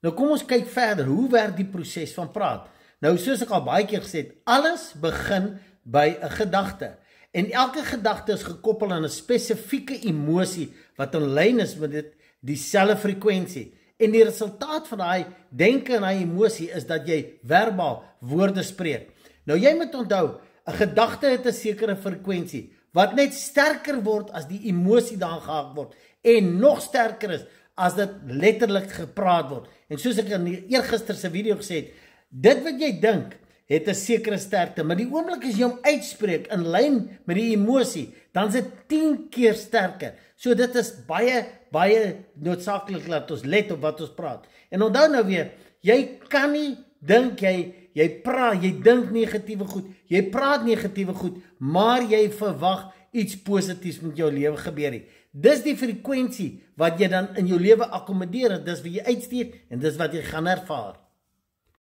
Nou kom ons kyk verder, hoe werk die proses van praat? Nou soos ek al baie keer gesê het, alles begin by 'n gedagte. En elke gedagte is gekoppel aan 'n spesifieke emosie wat in lyn is met dit dieselfde frekwensie. En die resultaat van daai denke en daai emosie is dat jy verbaal woorde spreek. Nou jy moet onthou, 'n gedagte het 'n sekere frekwensie wat net sterker word as die emosie daarin gehak word en nog sterker is as dit letterlik gepraat word. En soos ek in die eergister se video gesê het, dit wat jy dink het 'n sekere sterkte, maar die oomblik as jy hom uitspreek in lyn met die emosie, dan is dit 10 keer sterker. So dit is baie noodsaaklik dat ons let op wat ons praat. En onthou nou weer, jy kan nie dink jy praat, jy dink negatiewe goed, jy praat negatiewe goed, maar jy verwag iets positiefs met jou lewe gebeur nie. Dis die frekwensie wat jy dan in jou lewe akkommodeer, dis wat jy uitstuur en dis wat jy gaan ervaar.